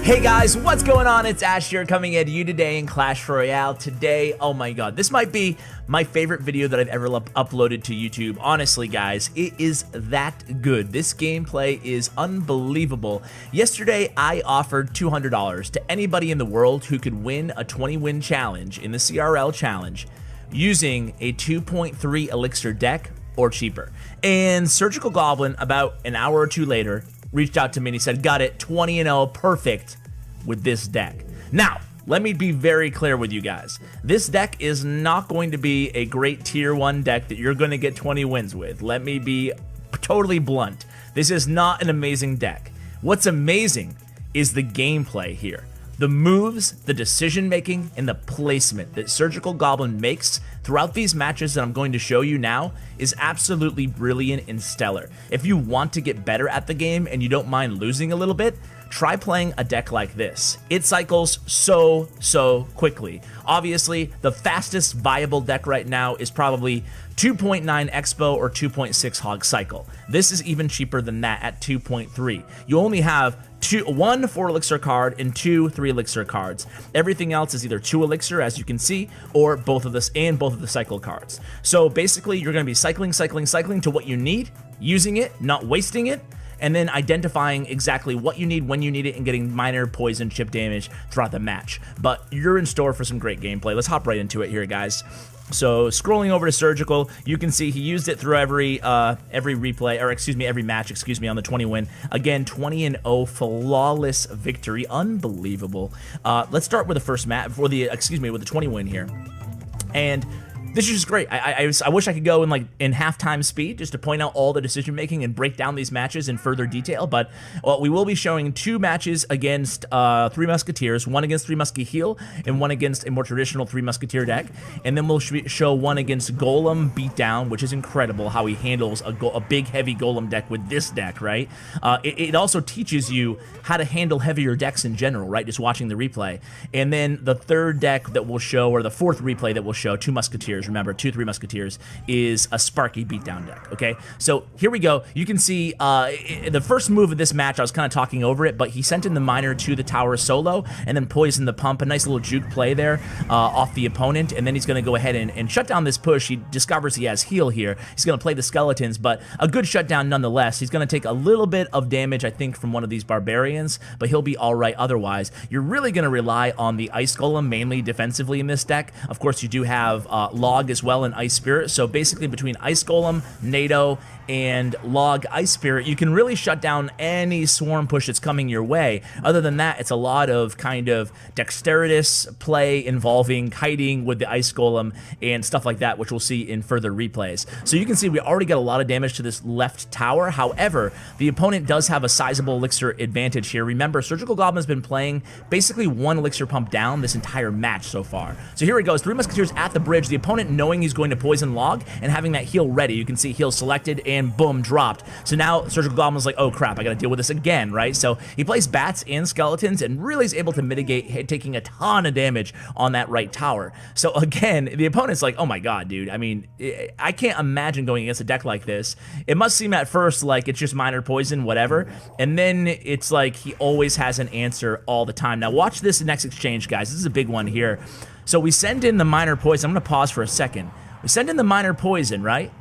Hey guys, what's going on? It's Ash here coming at you today in Clash Royale. Today, oh my god, this might be my favorite video that I've ever uploaded to YouTube. Honestly guys, it is that good. This gameplay is unbelievable. Yesterday, I offered $200 to anybody in the world who could win a 20-win challenge in the CRL challenge using a 2.3 elixir deck or cheaper. And Surgical Goblin, about an hour or two later, reached out to me and he said, got it, 20-0, perfect with this deck. Now, let me be very clear with you guys. This deck is not going to be a great tier 1 deck that you're going to get 20 wins with. Let me be totally blunt. This is not an amazing deck. What's amazing is the gameplay here. The moves, the decision making, and the placement that Surgical Goblin makes throughout these matches that I'm going to show you now is absolutely brilliant and stellar. If you want to get better at the game and you don't mind losing a little bit, try playing a deck like this. It cycles so quickly. Obviously, the fastest viable deck right now is probably 2.9 Expo or 2.6 Hog Cycle. This is even cheaper than that at 2.3. You only have one 4 elixir card and 2 3 elixir cards. Everything else is either 2 elixir, as you can see, or both of this and both of the cycle cards. So basically, you're going to be cycling to what you need, using it, not wasting it, and then identifying exactly what you need, when you need it, and getting minor poison chip damage throughout the match. But you're in store for some great gameplay. Let's hop right into it here, guys. So scrolling over to Surgical, you can see he used it through every replay, or excuse me, every match, excuse me, on the 20 win. Again, 20-0, flawless victory, unbelievable. Let's start with the first match, with the 20 win here. And this is just great. I wish I could go in halftime speed just to point out all the decision making and break down these matches in further detail. But we will be showing 2 matches against 3 Musketeers, one against 3 Muskie Heal and one against a more traditional 3 Musketeer deck. And then we'll show one against Golem Beatdown, which is incredible how he handles a big heavy Golem deck with this deck, right? It also teaches you how to handle heavier decks in general, right? Just watching the replay. And then the third deck that we'll show, or the fourth replay that we'll show, 2 Musketeers. Remember, 2 3 Musketeers is a Sparky beatdown deck, okay? So here we go. You can see the first move of this match, I was kind of talking over it, but he sent in the miner to the tower solo and then poisoned the pump. A nice little juke play there off the opponent, and then he's going to go ahead and shut down this push. He discovers he has heal here. He's going to play the skeletons, but a good shutdown nonetheless. He's going to take a little bit of damage, I think, from one of these barbarians, but he'll be all right otherwise. You're really going to rely on the Ice Golem, mainly defensively in this deck. Of course, you do have Log as well in Ice Spirit, so basically between Ice Golem, NATO, and Log Ice Spirit, you can really shut down any swarm push that's coming your way. Other than that, it's a lot of kind of dexterous play involving kiting with the Ice Golem and stuff like that, which we'll see in further replays. So you can see we already got a lot of damage to this left tower. However, the opponent does have a sizable elixir advantage here. Remember, Surgical Goblin's been playing basically 1 elixir pump down this entire match so far. So here it goes, 3 Musketeers at the bridge, the opponent knowing he's going to poison Log and having that heal ready. You can see heal selected and boom, dropped. So now Surgical Goblin's like, oh crap, I gotta deal with this again, right? So he plays bats and skeletons and really is able to mitigate taking a ton of damage on that right tower. So again, the opponent's like, oh my god, dude, I mean, I can't imagine going against a deck like this. It must seem at first like it's just minor poison, whatever, and then it's like he always has an answer all the time. Now watch this next exchange, guys. This is a big one here. So we send in the minor poison. I'm gonna pause for a second. We send in the minor poison, right?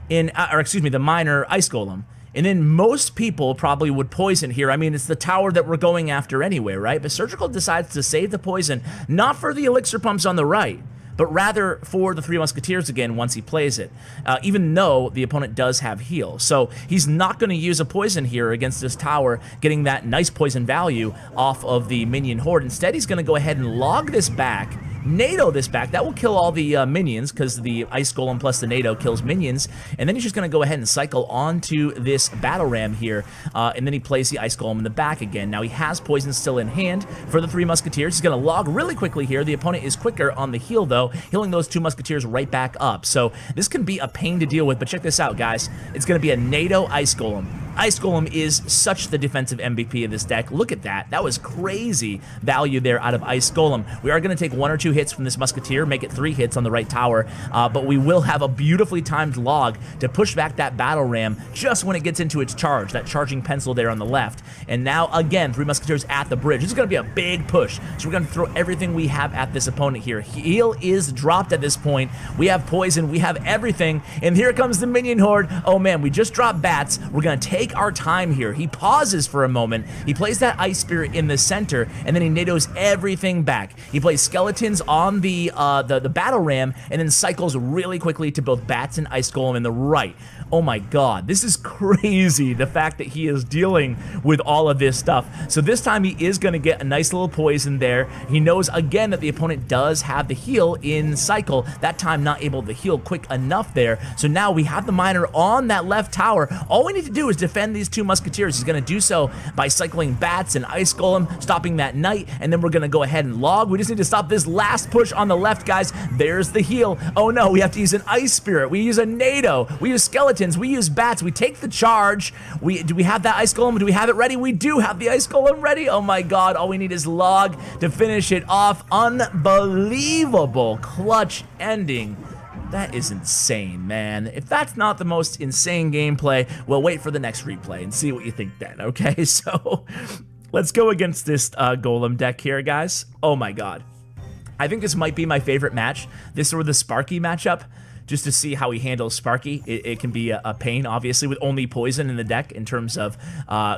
The minor Ice Golem. And then most people probably would poison here. I mean, it's the tower that we're going after anyway, right? But Surgical decides to save the poison, not for the elixir pumps on the right, but rather for the 3 Musketeers again once he plays it, even though the opponent does have heal. So he's not going to use a poison here against this tower, getting that nice poison value off of the minion horde. Instead, he's going to go ahead and log this back, NATO this back. That will kill all the minions, because the Ice Golem plus the NATO kills minions. And then he's just going to go ahead and cycle onto this battle ram here, and then he plays the Ice Golem in the back again. Now he has poison still in hand for the 3 Musketeers. He's going to log really quickly here. The opponent is quicker on the heal, though, healing those 2 Musketeers right back up. So this can be a pain to deal with, but check this out, guys. It's going to be a NATO Ice Golem. Ice Golem is such the defensive MVP of this deck. Look at that. That was crazy value there out of Ice Golem. We are going to take 1 or 2 hits from this Musketeer, make it 3 hits on the right tower, but we will have a beautifully timed log to push back that Battle Ram just when it gets into its charge, that charging pencil there on the left. And now, again, 3 Musketeers at the bridge. This is going to be a big push, so we're going to throw everything we have at this opponent here. Heal is dropped at this point. We have poison, we have everything, and here comes the minion horde. Oh man, we just dropped bats. We're going to take our time here. He pauses for a moment. He plays that Ice Spirit in the center, and then he NATOs everything back. He plays skeletons on the Battle Ram, and then cycles really quickly to both bats and Ice Golem in the right. Oh my god, this is crazy, the fact that he is dealing with all of this stuff. So this time he is going to get a nice little poison there. He knows again that the opponent does have the heal in cycle, that time not able to heal quick enough there. So now we have the miner on that left tower. All we need to do is defend these 2 Musketeers. He's going to do so by cycling bats and Ice Golem, stopping that Knight, and then we're going to go ahead and log. We just need to stop this last push on the left, guys. There's the heal. Oh no, we have to use an Ice Spirit. We use a NATO. We use skeletons. We use bats. We take the charge. Do we have that Ice Golem? Do we have it ready? We do have the Ice Golem ready. Oh my god, all we need is log to finish it off. Unbelievable clutch ending. That is insane, man. If that's not the most insane gameplay, well, wait for the next replay and see what you think then, okay? So let's go against this Golem deck here, guys. Oh my god. I think this might be my favorite match. This or the Sparky matchup. Just to see how he handles Sparky. It can be a pain, obviously, with only poison in the deck in terms of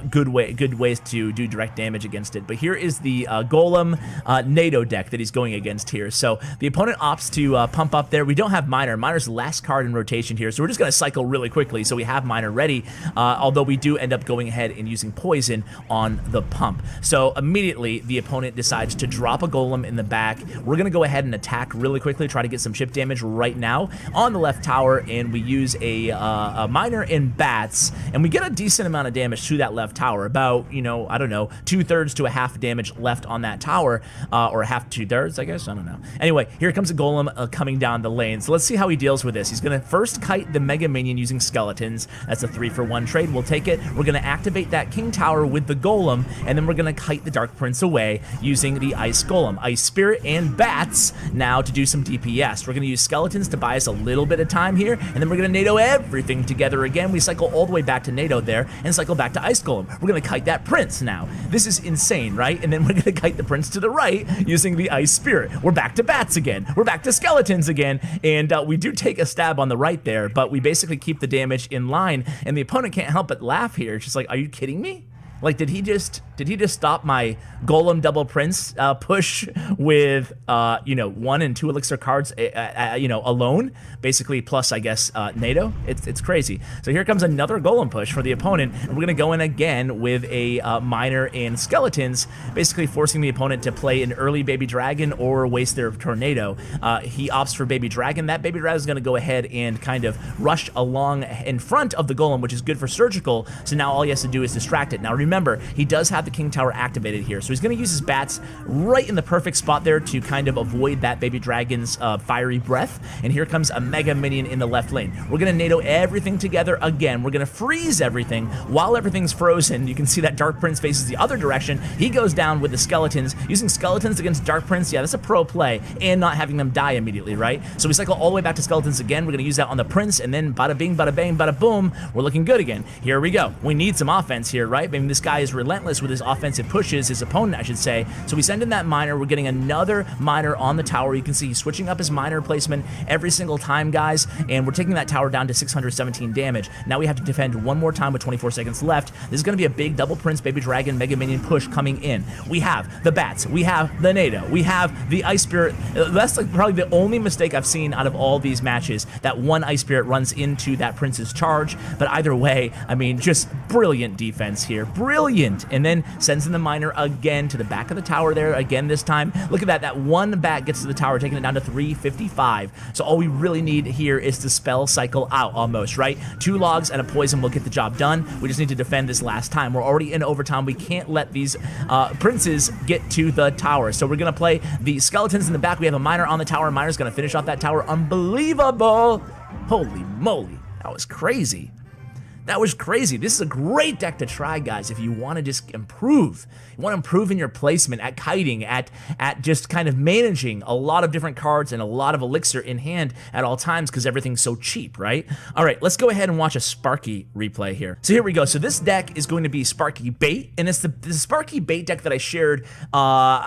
good ways to do direct damage against it. But here is the Golem NATO deck that he's going against here. So the opponent opts to pump up there. We don't have Miner. Miner's the last card in rotation here, so we're just going to cycle really quickly so we have Miner ready, although we do end up going ahead and using poison on the pump. So immediately, the opponent decides to drop a Golem in the back. We're going to go ahead and attack really quickly, try to get some chip damage right now on the left tower, and we use a miner and bats, and we get a decent amount of damage to that left tower, about, you know, I don't know, 2/3 to a half damage left on that tower, or a half 2/3, I guess, I don't know. Anyway, here comes a Golem coming down the lane, so let's see how he deals with this. He's gonna first kite the Mega Minion using skeletons. That's a 3-for-1 trade, we'll take it. We're gonna activate that King Tower with the Golem, and then we're gonna kite the Dark Prince away using the Ice Golem. Ice Spirit and bats now to do some DPS. We're gonna use skeletons to buy us a little bit of time here, and then we're gonna NATO everything together again. We cycle all the way back to NATO there, and cycle back to Ice Golem. We're gonna kite that Prince now. This is insane, right? And then we're gonna kite the Prince to the right using the Ice Spirit. We're back to bats again. We're back to skeletons again, and we do take a stab on the right there, but we basically keep the damage in line, and the opponent can't help but laugh here. It's just like, are you kidding me? Like, did he just stop my Golem double Prince push with, you know, 1 and 2 elixir cards, you know, alone, basically, plus, I guess, NATO? It's crazy. So here comes another Golem push for the opponent, and we're gonna go in again with a miner and skeletons, basically forcing the opponent to play an early Baby Dragon or waste their tornado. He opts for Baby Dragon. That Baby Dragon is gonna go ahead and kind of rush along in front of the Golem, which is good for surgical, so now all he has to do is distract it. Now remember, he does have the King Tower activated here, so he's going to use his bats right in the perfect spot there to kind of avoid that Baby Dragon's fiery breath, and here comes a Mega Minion in the left lane. We're going to NATO everything together again. We're going to freeze everything. While everything's frozen, you can see that Dark Prince faces the other direction. He goes down with the skeletons. Using skeletons against Dark Prince, yeah, that's a pro play, and not having them die immediately, right? So we cycle all the way back to skeletons again. We're going to use that on the Prince, and then bada bing, bada bang, bada boom, we're looking good again. Here we go. We need some offense here, right? I mean, this guy is relentless with his offensive pushes, his opponent, I should say. So we send in that miner. We're getting another miner on the tower. You can see he's switching up his miner placement every single time, guys, and we're taking that tower down to 617 damage. Now we have to defend one more time with 24 seconds left. This is going to be a big double Prince, Baby Dragon, Mega Minion push coming in. We have the bats. We have the NATO. We have the Ice Spirit. That's like probably the only mistake I've seen out of all these matches, that one Ice Spirit runs into that Prince's charge. But either way, I mean, just brilliant defense here. Brilliant. And then sends in the miner again to the back of the tower there again this time. Look at that. That one bat gets to the tower, taking it down to 355. So all we really need here is to spell cycle out almost, right? 2 logs and a poison will get the job done. We just need to defend this last time. We're already in overtime. We can't let these princes get to the tower. So we're going to play the skeletons in the back. We have a miner on the tower. Miner's going to finish off that tower. Unbelievable. Holy moly. That was crazy. That was crazy. This is a great deck to try, guys, if you want to just improve. You want to improve in your placement, at kiting, at just kind of managing a lot of different cards and a lot of elixir in hand at all times because everything's so cheap, right? All right, let's go ahead and watch a Sparky replay here. So here we go. So this deck is going to be Sparky Bait, and it's the Sparky Bait deck that I shared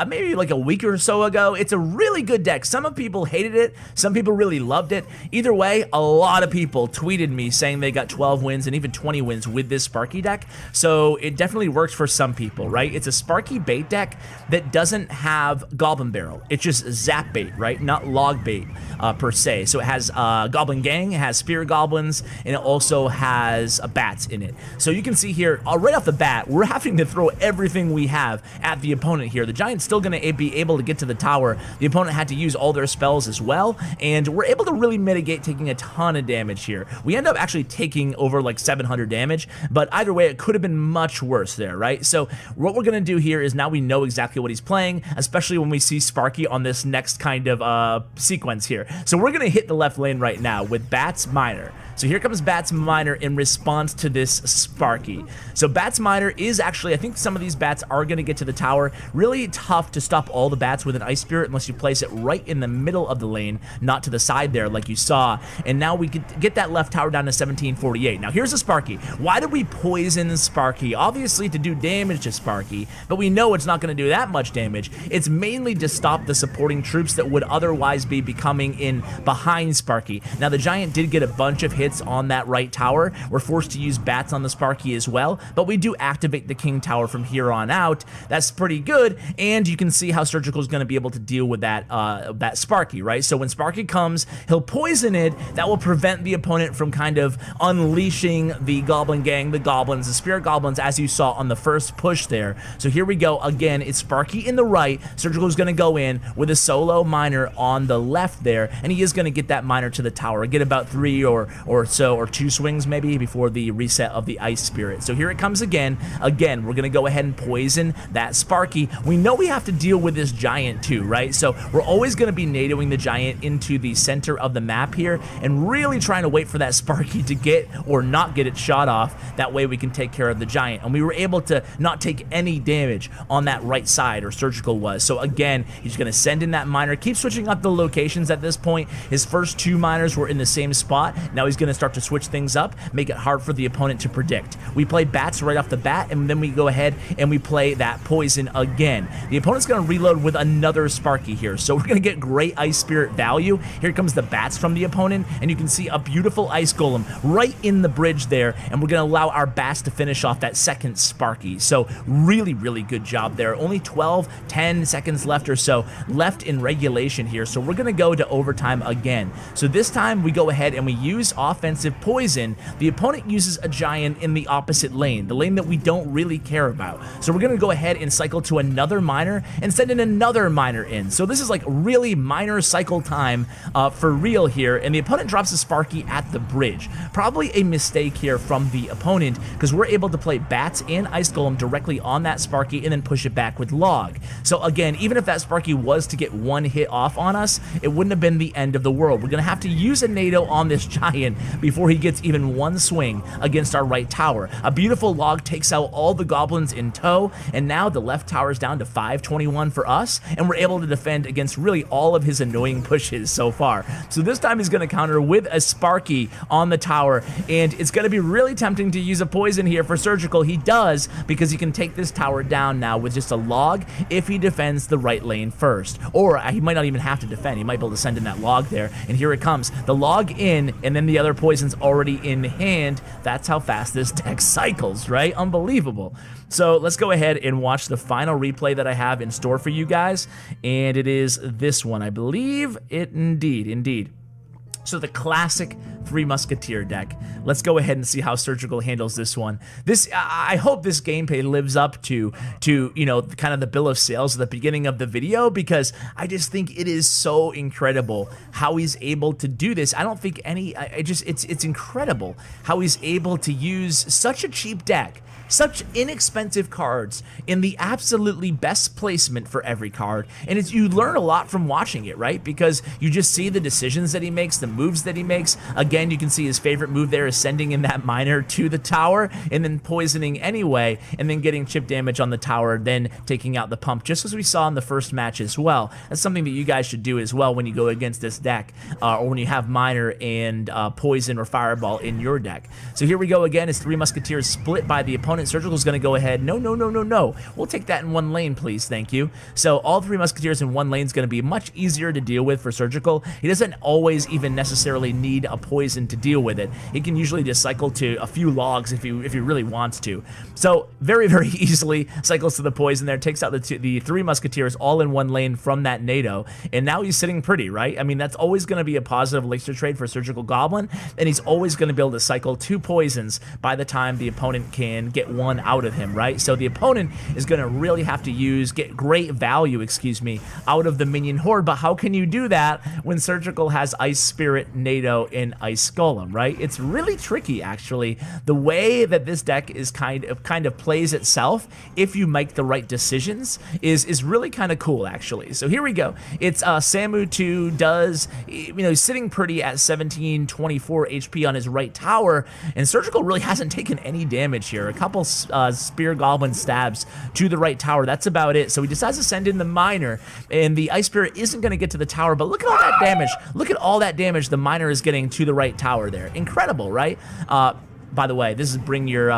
maybe like a week or so ago. It's a really good deck. Some of people hated it. Some people really loved it. Either way, a lot of people tweeted me saying they got 12 wins and even 20 wins with this Sparky deck. So it definitely works for some people, right? It's a Sparky Bait deck that doesn't have Goblin Barrel. It's just Zap Bait, right? Not Log Bait per se. So it has Goblin Gang, it has Spirit Goblins, and it also has bats in it. So you can see here, right off the bat, we're having to throw everything we have at the opponent here. The Giant's still going to be able to get to the tower. The opponent had to use all their spells as well, and we're able to really mitigate taking a ton of damage here. We end up actually taking over like 700 damage, but either way, it could have been much worse there, right? So what we're going to do here is now we know exactly what he's playing, especially when we see Sparky on this next kind of sequence here. So we're going to hit the left lane right now with Bats Miner. So here comes Bats Miner in response to this Sparky. So Bats Miner is actually, I think some of these bats are going to get to the tower. Really tough to stop all the bats with an Ice Spirit unless you place it right in the middle of the lane, not to the side there like you saw. And now we could get that left tower down to 1748. Now here's a Sparky. Why did we poison Sparky? Obviously to do damage to Sparky, but we know it's not going to do that much damage. It's mainly to stop the supporting troops that would otherwise be coming in behind Sparky. Now the Giant did get a bunch of hits on that right tower. We're forced to use bats on the Sparky as well, but we do activate the King Tower from here on out. That's pretty good, and you can see how Surgical is going to be able to deal with that that Sparky, right? So when Sparky comes, he'll poison it. That will prevent the opponent from kind of unleashing the Goblin Gang, the Goblins, the Spirit Goblins, as you saw on the first push there. So here we go. Again, it's Sparky in the right. Surgical is going to go in with a solo Miner on the left there, and he is going to get that Miner to the tower, get about 3 or 2 swings maybe before the reset of the Ice Spirit. So here it comes again. Again, we're going to go ahead and poison that Sparky. We know we have to deal with this Giant too, right? So we're always going to be NATOing the Giant into the center of the map here and really trying to wait for that Sparky to get or not get its shot off. That way we can take care of the Giant. And we were able to not take any damage on that right side, or Surgical was. So again, he's going to send in that Miner, keep switching up the locations at this point. His first 2 miners were in the same spot. Now he's going to start to switch things up, make it hard for the opponent to predict. We play bats right off the bat, and then we go ahead and we play that poison again. The opponent's going to reload with another Sparky here, so we're going to get great Ice Spirit value. Here comes the bats from the opponent, and you can see a beautiful Ice Golem right in the bridge there, and we're going to allow our bats to finish off that second Sparky. So really, really good job there. Only 10 seconds left or so left in regulation here, so we're going to go to overtime again. So this time we go ahead and we use offensive poison. The opponent uses a Giant in the opposite lane, the lane that we don't really care about. So we're going to go ahead and cycle to another Miner and send in another Miner in. So this is like really Miner cycle time for real here, and the opponent drops a Sparky at the bridge. Probably a mistake here from the opponent because we're able to play bats and Ice Golem directly on that Sparky and then push it back with Log. So again, even if that Sparky was to get 1 hit off on us, it wouldn't have been the end of the world. We're going to have to use a NATO on this Giant before he gets even 1 swing against our right tower. A beautiful Log takes out all the Goblins in tow, and now the left tower is down to 521 for us, and we're able to defend against really all of his annoying pushes so far. So this time he's going to counter with a Sparky on the tower, and it's going to be really tempting to use a poison here for Surgical. He does, because he can take this tower down now with just a Log if he defends the right lane first. Or he might not even have to defend. He might be able to send in that Log there, and here it comes. The Log in, and then the other poison's already in hand. That's how fast this deck cycles, right? Unbelievable. So let's go ahead and watch the final replay that I have in store for you guys, and it is this one. I believe it indeed. So the classic Three Musketeer deck. Let's go ahead and see how Surgical handles this one. I hope this gameplay lives up to you know, kind of the bill of sales at the beginning of the video, because I just think it is so incredible how he's able to do this. I don't think it's incredible how he's able to use such a cheap deck, such inexpensive cards in the absolutely best placement for every card, and you learn a lot from watching it, right? Because you just see the decisions that he makes, the moves that he makes. Again, you can see his favorite move there is sending in that miner to the tower and then poisoning anyway, and then getting chip damage on the tower, then taking out the pump, just as we saw in the first match as well. That's something that you guys should do as well when you go against this deck, or when you have miner and poison or fireball in your deck. So here we go again, as Three Musketeers split by the opponent. Surgical's going to go ahead. No, no, no, no, no. We'll take that in one lane, please. Thank you. So all Three Musketeers in one lane is going to be much easier to deal with for Surgical. He doesn't always even necessarily need a poison to deal with it. He can usually just cycle to a few logs if he really wants to. So very, very easily cycles to the poison there, takes out the Three Musketeers all in one lane from that NATO, and now he's sitting pretty, right? I mean, that's always going to be a positive elixir trade for Surgical Goblin, and he's always going to be able to cycle 2 poisons by the time the opponent can get 1 out of him, right? So the opponent is going to really have to get great value, excuse me, out of the minion horde. But how can you do that when Surgical has Ice Spirit, NATO, and Ice Golem, right? It's really tricky, actually. The way that this deck is kind of plays itself, if you make the right decisions, is really kind of cool, actually. So here we go. It's Samu 2 does, he's sitting pretty at 1724 HP on his right tower, and Surgical really hasn't taken any damage here. A couple Spear Goblin stabs to the right tower. That's about it. So he decides to send in the miner, and the Ice Spirit isn't going to get to the tower, but look at all that damage. Look at all that damage the miner is getting to the right tower there. Incredible, right? By the way, this is bring your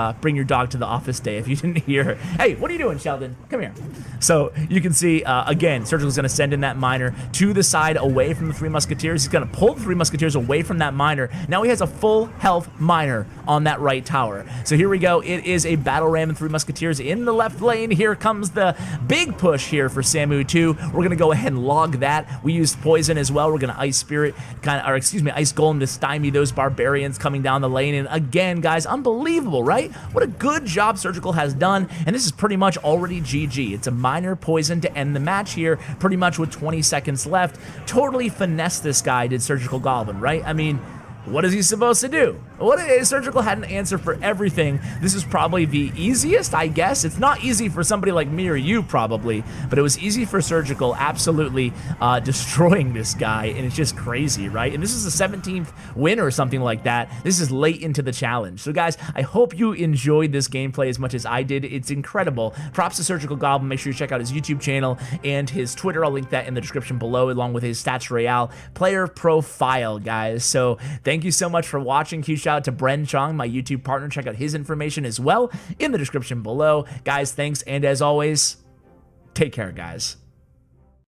dog to the office day if you didn't hear. Hey, what are you doing, Sheldon? Come here. So you can see, again, Surgical's going to send in that miner to the side away from the Three Musketeers. He's going to pull the Three Musketeers away from that miner. Now he has a full health miner on that right tower. So here we go. It is a battle ram and Three Musketeers in the left lane. Here comes the big push here for Samu 2. We're going to go ahead and log that. We used poison as well. We're going to Ice Spirit, Ice Golem to stymie those barbarians coming down the lane. And again, guys, unbelievable, right? What a good job Surgical has done, and this is pretty much already GG. It's a minor poison to end the match here, pretty much with 20 seconds left. Totally finessed this guy, did Surgical Goblin, right? I mean, what is he supposed to do? Surgical had an answer for everything. This is probably the easiest, I guess. It's not easy for somebody like me or you, probably, but it was easy for Surgical, absolutely destroying this guy, and it's just crazy, right? And this is the 17th win or something like that. This is late into the challenge. So, guys, I hope you enjoyed this gameplay as much as I did. It's incredible. Props to Surgical Goblin. Make sure you check out his YouTube channel and his Twitter. I'll link that in the description below, along with his Stats Royale player profile, guys. So, thank you so much for watching. Huge shout out to Bren Chong, my YouTube partner. Check out his information as well in the description below. Guys, thanks, and as always, take care, guys.